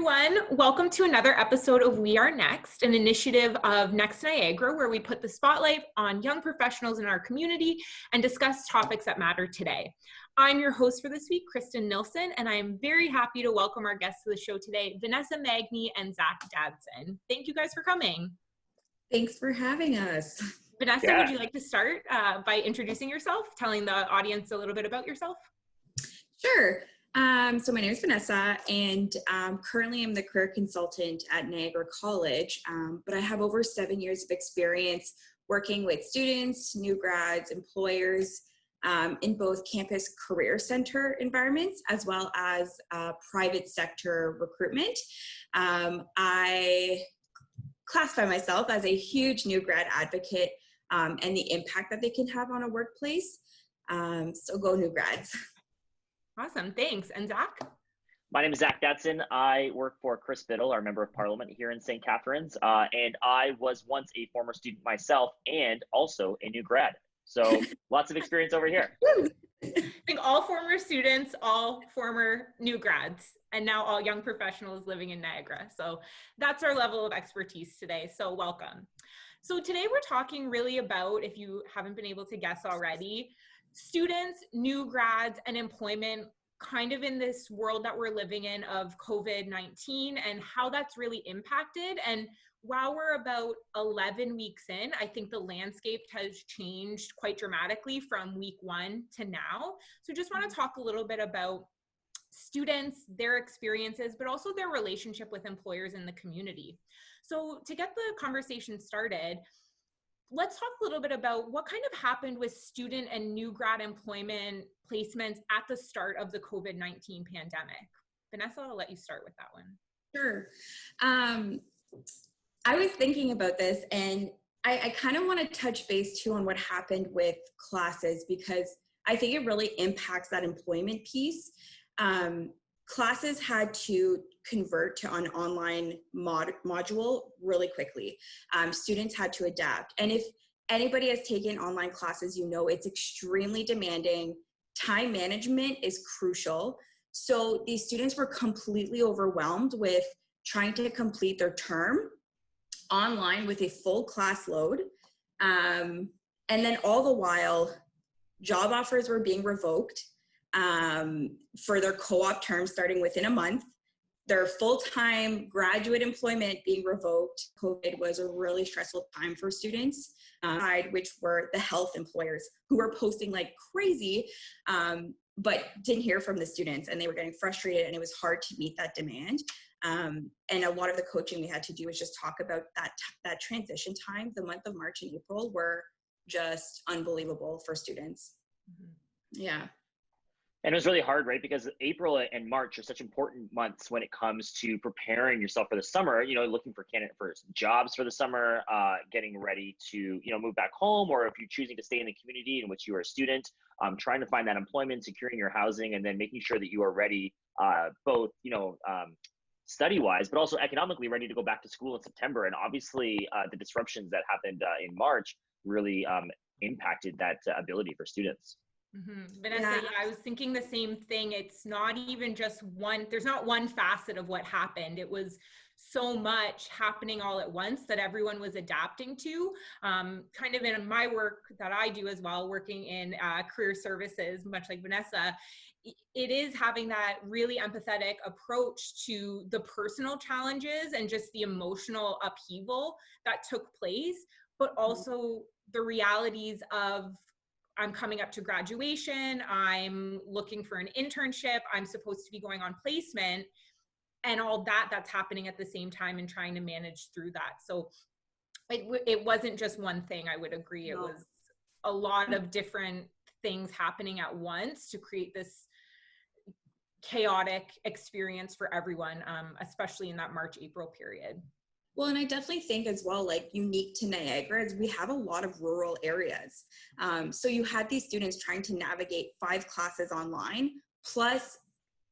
everyone. Welcome to another episode of We Are Next, an initiative of Next Niagara, where we put the spotlight on young professionals in our community and discuss topics that matter today. I'm your host for this week, Kristen Nilsen, and I am very happy to welcome our guests to the show today, Venessa Magny and Dadson. Thank you guys for coming. Thanks for having us. Venessa, would you like to start by introducing yourself, telling the audience a little bit about yourself? Sure. So my name is Venessa, and currently I'm the career consultant at Niagara College, but I have over 7 years of experience working with students, new grads, employers in both campus career center environments as well as private sector recruitment. I classify myself as a huge new grad advocate and the impact that they can have on a workplace. So go new grads. Awesome, thanks. And Zach? My name is Dadson. I work for Chris Biddle, our Member of Parliament here in St. Catharines, and I was once a former student myself and also a new grad. So lots of experience over here. I think all former students, all former new grads, and now all young professionals living in Niagara. So that's our level of expertise today, so welcome. So today we're talking really about, if you haven't been able to guess already, students, new grads, and employment kind of in this world that we're living in of COVID-19 and how that's really impacted. And while we're about 11 weeks in, I think the landscape has changed quite dramatically from week one to now. So just want to talk a little bit about students, their experiences, but also their relationship with employers in the community. So to get the conversation started, let's talk a little bit about what kind of happened with student and new grad employment placements at the start of the COVID-19 pandemic. Venessa, I'll let you start with that one. Sure. I was thinking about this, and I kind of want to touch base too on what happened with classes, because I think it really impacts that employment piece. Classes had to convert to an online module really quickly. Students had to adapt. And if anybody has taken online classes, you know it's extremely demanding. Time management is crucial. So these students were completely overwhelmed with trying to complete their term online with a full class load. And then all the while, job offers were being revoked for their co-op terms starting within a month. Their full-time graduate employment being revoked. COVID was a really stressful time for students, which were the health employers who were posting like crazy, but didn't hear from the students, and they were getting frustrated, and it was hard to meet that demand. And a lot of the coaching we had to do was just talk about that transition time. The month of March and April were just unbelievable for students. Mm-hmm. Yeah. And it was really hard, right? Because April and March are such important months when it comes to preparing yourself for the summer, you know, looking for candidate for jobs for the summer, getting ready to, you know, move back home, or if you're choosing to stay in the community in which you are a student, trying to find that employment, securing your housing, and then making sure that you are ready, both, you know, study-wise, but also economically ready to go back to school in September. And obviously the disruptions that happened in March really impacted that ability for students. Mm-hmm. Venessa, yeah, I was thinking the same thing. It's not even just one, there's not one facet of what happened. It was so much happening all at once that everyone was adapting to. Kind of in my work that I do as well, working in career services, much like Venessa, it is having that really empathetic approach to the personal challenges and just the emotional upheaval that took place, but also the realities of I'm coming up to graduation, I'm looking for an internship, I'm supposed to be going on placement, and all that's happening at the same time and trying to manage through that. So it wasn't just one thing, I would agree. It was a lot of different things happening at once to create this chaotic experience for everyone, especially in that March-April period. Well, and I definitely think as well, like unique to Niagara is we have a lot of rural areas. So you had these students trying to navigate 5 classes online, plus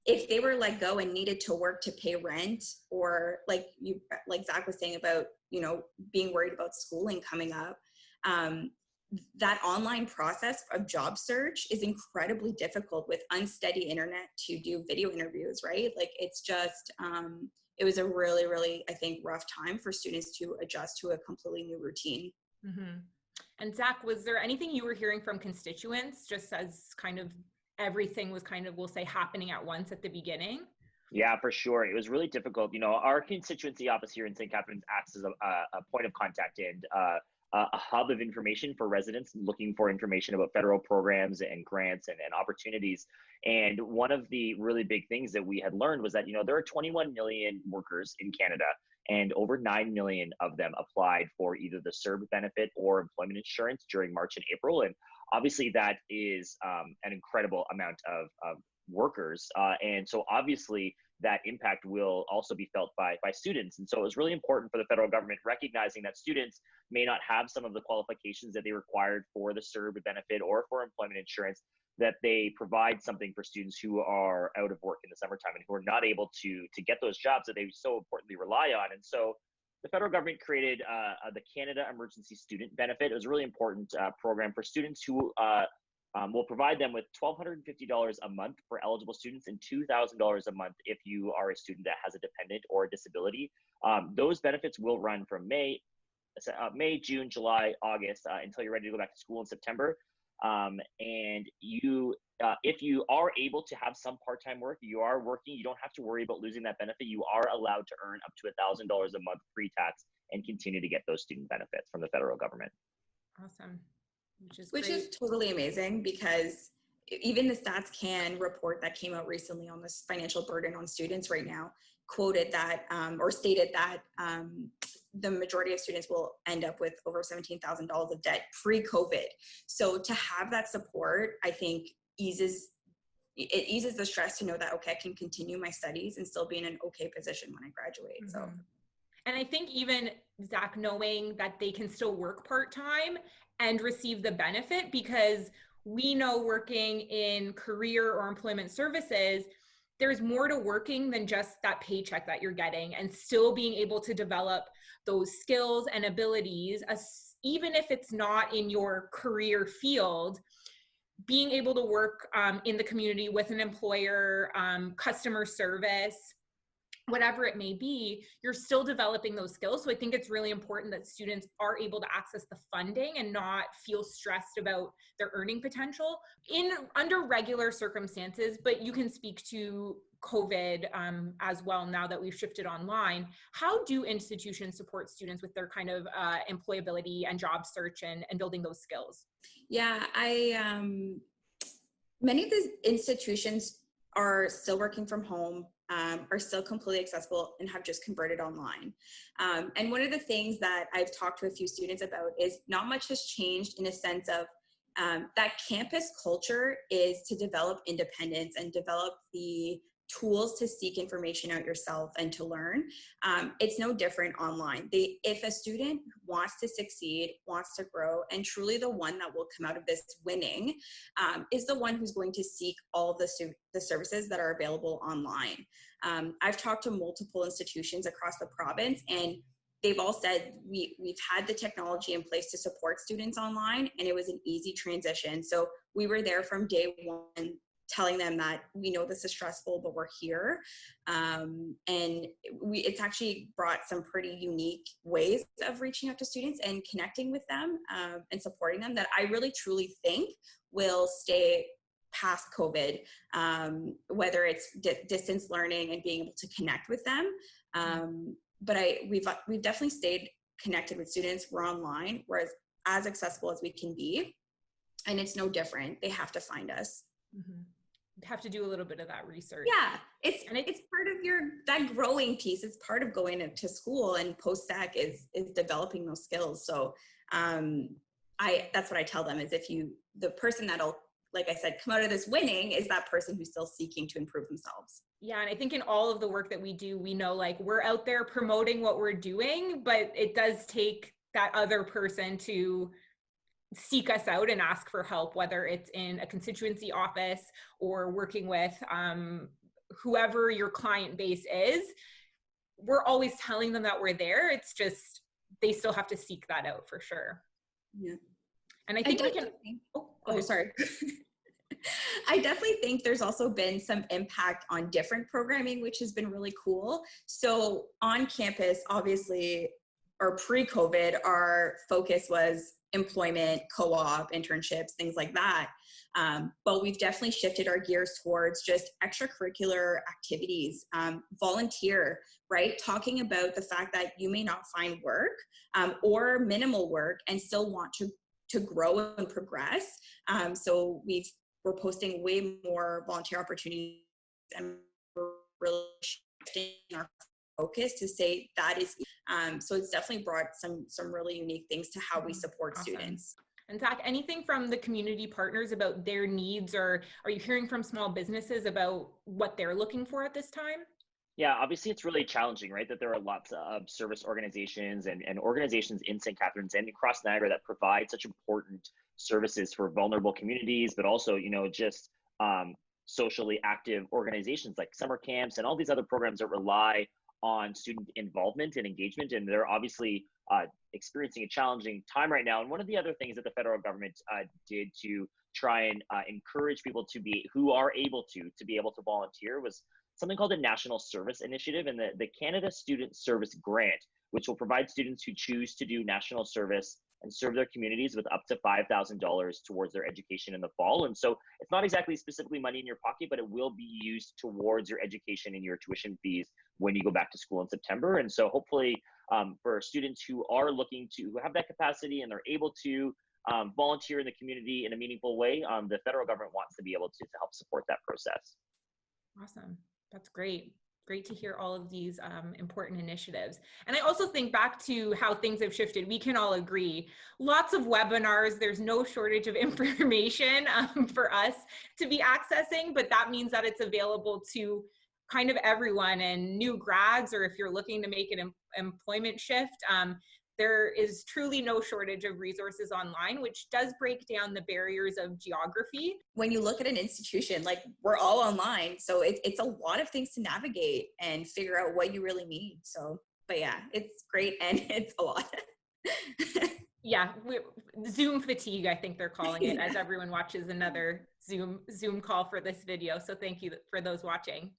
if they were let go and needed to work to pay rent, or like Zach was saying about, you know, being worried about schooling coming up, that online process of job search is incredibly difficult with unsteady internet to do video interviews, right? Like it's just, it was a really, really, I think, rough time for students to adjust to a completely new routine. Mm-hmm. And Zach, was there anything you were hearing from constituents, just as kind of everything was kind of, we'll say, happening at once at the beginning? Yeah, for sure. It was really difficult. Our constituency office here in St. Catharines acts as a point of contact and a hub of information for residents looking for information about federal programs and grants and opportunities. And one of the really big things that we had learned was that, there are 21 million workers in Canada, and over 9 million of them applied for either the CERB benefit or employment insurance during March and April. And obviously that is an incredible amount of workers. And so obviously that impact will also be felt by students. And so it was really important for the federal government recognizing that students may not have some of the qualifications that they required for the CERB benefit or for employment insurance, that they provide something for students who are out of work in the summertime and who are not able to get those jobs that they so importantly rely on. And so the federal government created the Canada Emergency Student Benefit. It was a really important program for students who will provide them with $1,250 a month for eligible students and $2,000 a month if you are a student that has a dependent or a disability. Those benefits will run from May, June, July, August until you're ready to go back to school in September. And if you are able to have some part-time work, you are working, you don't have to worry about losing that benefit. You are allowed to earn up to $1,000 a month pre-tax and continue to get those student benefits from the federal government. Awesome. Which is totally amazing, because even the Stats Can report that came out recently on this financial burden on students right now quoted that or stated that the majority of students will end up with over $17,000 of debt pre-COVID. So to have that support, I think eases the stress to know that, okay, I can continue my studies and still be in an okay position when I graduate. Mm-hmm. So, and I think even Zach, knowing that they can still work part-time and receive the benefit, because we know working in career or employment services, there's more to working than just that paycheck that you're getting, and still being able to develop those skills and abilities, even if it's not in your career field, being able to work in the community with an employer, customer service, whatever it may be, you're still developing those skills. So I think it's really important that students are able to access the funding and not feel stressed about their earning potential under regular circumstances. But you can speak to COVID as well, now that we've shifted online. How do institutions support students with their kind of employability and job search and building those skills? Yeah, many of these institutions are still working from home, are still completely accessible, and have just converted online. And one of the things that I've talked to a few students about is not much has changed in a sense of that campus culture is to develop independence and develop the tools to seek information out yourself and to learn. It's no different online. If a student wants to succeed, wants to grow, and truly the one that will come out of this winning is the one who's going to seek all the services that are available online. I've talked to multiple institutions across the province, and they've all said we've had the technology in place to support students online, and it was an easy transition. So we were there from day one, telling them that we know this is stressful, but we're here. And it's actually brought some pretty unique ways of reaching out to students and connecting with them and supporting them that I really truly think will stay past COVID, whether it's distance learning and being able to connect with them. But we've definitely stayed connected with students. We're online, we're as accessible as we can be. And it's no different. They have to find us. Mm-hmm. Have to do a little bit of that research. Yeah, it's part of that growing piece. It's part of going to school, and post-sec is developing those skills. So that's what I tell them is the person that'll, like I said, come out of this winning is that person who's still seeking to improve themselves. Yeah, and I think in all of the work that we do, we know like we're out there promoting what we're doing, but it does take that other person to seek us out and ask for help, whether it's in a constituency office or working with whoever your client base is. We're always telling them that we're there. It's just they still have to seek that out for sure. Yeah. And I think we can. Sorry. I definitely think there's also been some impact on different programming, which has been really cool. So on campus, obviously, or pre-COVID, our focus was employment, co-op, internships, things like that. But we've definitely shifted our gears towards just extracurricular activities, volunteer, right? Talking about the fact that you may not find work or minimal work and still want to grow and progress. So we're posting way more volunteer opportunities, and we're really shifting our focus to say that is, so it's definitely brought some really unique things to how we support students. And Zach, anything from the community partners about their needs, or are you hearing from small businesses about what they're looking for at this time? Yeah, obviously it's really challenging, right? That there are lots of service organizations and organizations in St. Catharines and across Niagara that provide such important services for vulnerable communities, but also, just socially active organizations like summer camps and all these other programs that rely on student involvement and engagement. And they're obviously experiencing a challenging time right now. And one of the other things that the federal government did to try and encourage people who are able to be able to volunteer was something called the National Service Initiative and the Canada Student Service Grant, which will provide students who choose to do national service and serve their communities with up to $5,000 towards their education in the fall. And so it's not exactly specifically money in your pocket, but it will be used towards your education and your tuition fees when you go back to school in September. And so hopefully for students who are looking to have that capacity and they're able to volunteer in the community in a meaningful way, the federal government wants to be able to help support that process. Awesome. That's great. Great to hear all of these important initiatives. And I also think back to how things have shifted. We can all agree. Lots of webinars. There's no shortage of information for us to be accessing, but that means that it's available to kind of everyone, and new grads, or if you're looking to make an employment shift. There is truly no shortage of resources online, which does break down the barriers of geography. When you look at an institution, like we're all online, so it's a lot of things to navigate and figure out what you really need. So, but yeah, it's great and it's a lot. Yeah, Zoom fatigue, I think they're calling it, as everyone watches another Zoom call for this video. So thank you for those watching.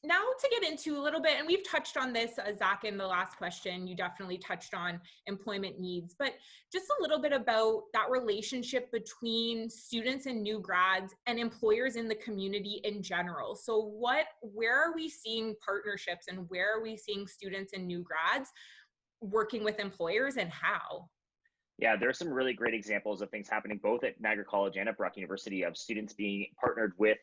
Now to get into a little bit, and we've touched on this, Zach, in the last question, you definitely touched on employment needs, but just a little bit about that relationship between students and new grads and employers in the community in general. So where are we seeing partnerships, and where are we seeing students and new grads working with employers, and how? Yeah, there are some really great examples of things happening both at Niagara College and at Brock University of students being partnered with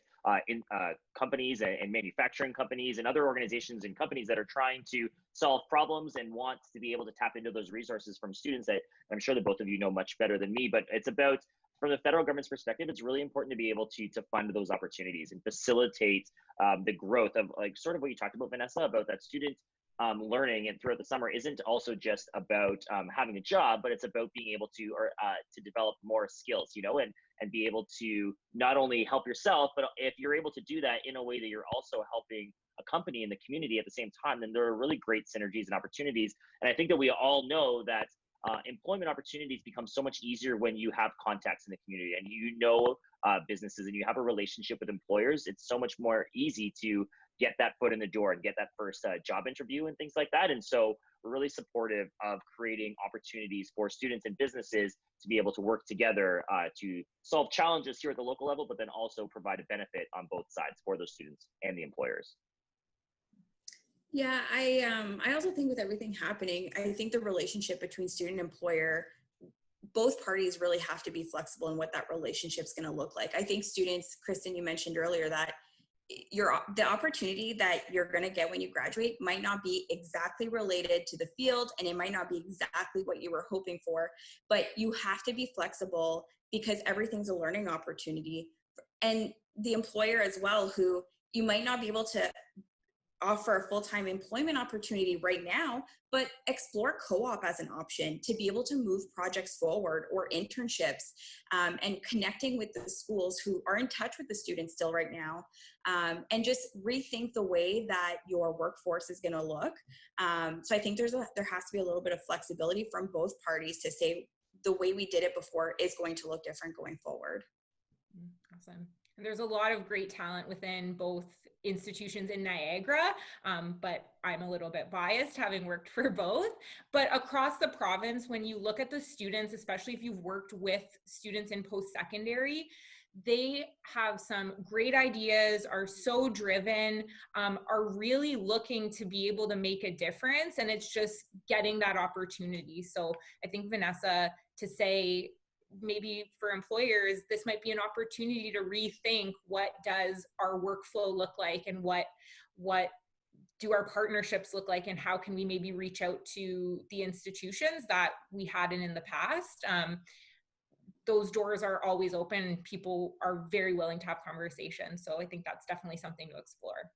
companies and manufacturing companies and other organizations and companies that are trying to solve problems and want to be able to tap into those resources from students that I'm sure that both of you know much better than me. But it's about, from the federal government's perspective, it's really important to be able to fund those opportunities and facilitate the growth of, like, sort of what you talked about, Vanessa, about that student learning and throughout the summer isn't also just about having a job, but it's about being able to develop more skills, and be able to not only help yourself, but if you're able to do that in a way that you're also helping a company in the community at the same time, then there are really great synergies and opportunities. And I think that we all know that employment opportunities become so much easier when you have contacts in the community and businesses and you have a relationship with employers. It's so much more easy to get that foot in the door and get that first job interview and things like that. And so we're really supportive of creating opportunities for students and businesses to be able to work together to solve challenges here at the local level, but then also provide a benefit on both sides for those students and the employers. Yeah, I also think with everything happening, I think the relationship between student and employer, both parties really have to be flexible in what that relationship is going to look like. I think students, Kristen, you mentioned earlier that the opportunity that you're going to get when you graduate might not be exactly related to the field, and it might not be exactly what you were hoping for, but you have to be flexible because everything's a learning opportunity. And the employer as well, who you might not be able to offer a full-time employment opportunity right now, but explore co-op as an option to be able to move projects forward, or internships, and connecting with the schools who are in touch with the students still right now, and just rethink the way that your workforce is going to look. So I think there has to be a little bit of flexibility from both parties to say the way we did it before is going to look different going forward. Awesome. And there's a lot of great talent within both institutions in Niagara, but I'm a little bit biased having worked for both. But across the province, when you look at the students, especially if you've worked with students in post-secondary, they have some great ideas, are so driven, are really looking to be able to make a difference. And it's just getting that opportunity. So I think, Venessa, to say, maybe for employers, this might be an opportunity to rethink, what does our workflow look like, and what do our partnerships look like, and how can we maybe reach out to the institutions that we hadn't in the past. Those doors are always open. People are very willing to have conversations. So I think that's definitely something to explore.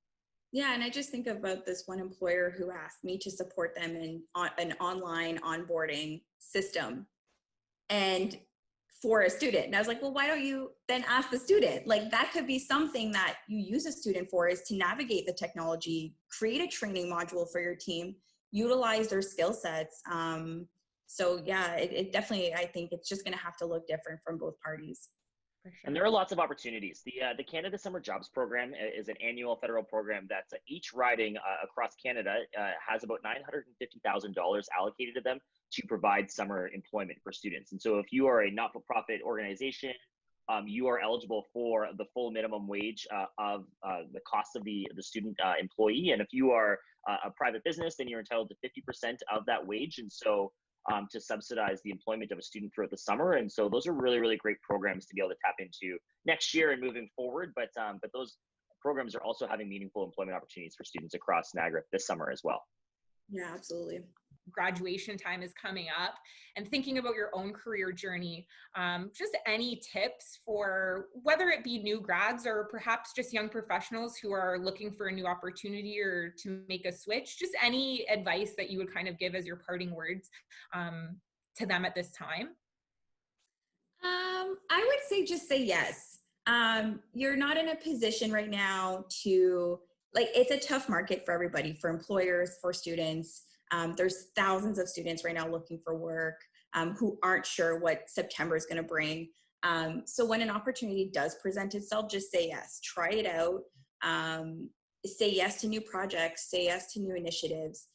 Yeah, and I just think about this one employer who asked me to support them in an online onboarding system, and for a student. And I was like, well, why don't you then ask the student? Like, that could be something that you use a student for, is to navigate the technology, create a training module for your team, utilize their skill sets. So yeah, it definitely, I think it's just going to have to look different from both parties. For sure. And there are lots of opportunities. The Canada Summer Jobs Program is an annual federal program that's each riding across Canada has about $950,000 allocated to them to provide summer employment for students. And so if you are a not-for-profit organization, you are eligible for the full minimum wage of the cost of the student employee. And if you are a private business, then you're entitled to 50% of that wage. And so to subsidize the employment of a student throughout the summer. And so those are really, really great programs to be able to tap into next year and moving forward. But those programs are also having meaningful employment opportunities for students across Niagara this summer as well. Yeah, absolutely. Graduation time is coming up, and thinking about your own career journey, just any tips for whether it be new grads or perhaps just young professionals who are looking for a new opportunity or to make a switch, just any advice that you would kind of give as your parting words to them at this time? I would say just say yes. You're not in a position right now to, like, it's a tough market for everybody, for employers, for students. There's thousands of students right now looking for work who aren't sure what September is going to bring. So when an opportunity does present itself, just say yes, try it out. Say yes to new projects, say yes to new initiatives,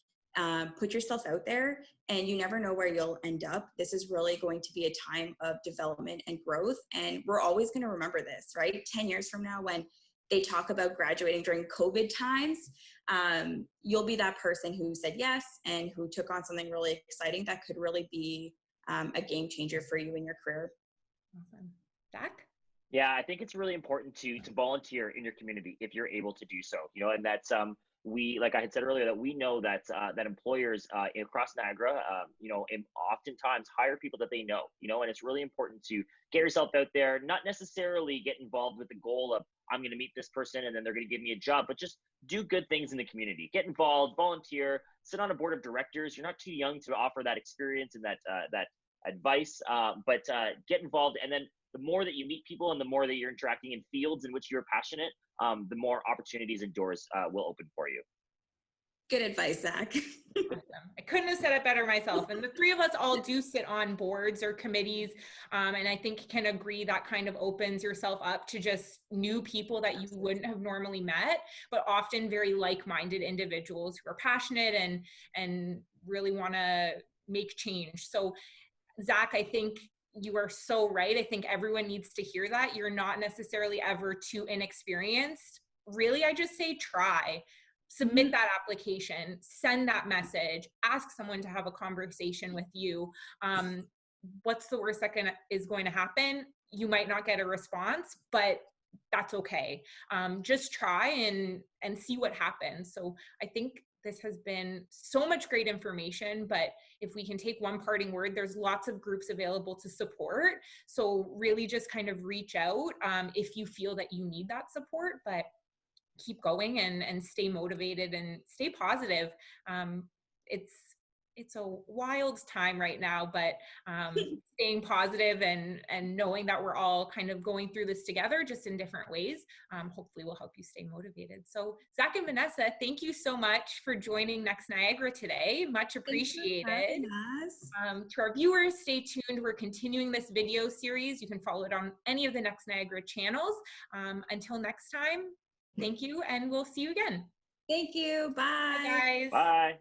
put yourself out there, and you never know where you'll end up. This is really going to be a time of development and growth. And we're always going to remember this, right? 10 years from now, when they talk about graduating during COVID times, you'll be that person who said yes and who took on something really exciting that could really be a game changer for you in your career. Awesome. Zach? Yeah, I think it's really important to volunteer in your community if you're able to do so. And that's we, like I had said earlier, that we know that that employers across Niagara, oftentimes hire people that they know. And it's really important to get yourself out there, not necessarily get involved with the goal of, I'm going to meet this person and then they're going to give me a job, but just do good things in the community. Get involved, volunteer, sit on a board of directors. You're not too young to offer that experience and that advice, but get involved. And then the more that you meet people and the more that you're interacting in fields in which you're passionate, the more opportunities and doors will open for you. Good advice, Zach. Awesome. I couldn't have said it better myself. And the three of us all do sit on boards or committees. And I think can agree that kind of opens yourself up to just new people that you wouldn't have normally met, but often very like-minded individuals who are passionate and really want to make change. So Zach, I think you are so right. I think everyone needs to hear that. You're not necessarily ever too inexperienced. Really, I just say try. Submit that application, send that message, ask someone to have a conversation with you. What's the worst that is going to happen? You might not get a response, but that's okay. Just try and see what happens. So I think this has been so much great information, but if we can take one parting word, there's lots of groups available to support. So really just kind of reach out if you feel that you need that support, but keep going and stay motivated and stay positive. it's a wild time right now, but staying positive and knowing that we're all kind of going through this together, just in different ways, hopefully will help you stay motivated. So Zach and Vanessa, thank you so much for joining Next Niagara today. Much appreciated. To our viewers, stay tuned. We're continuing this video series. You can follow it on any of the Next Niagara channels. Until next time, thank you, and we'll see you again. Thank you. Bye. Bye, guys. Bye.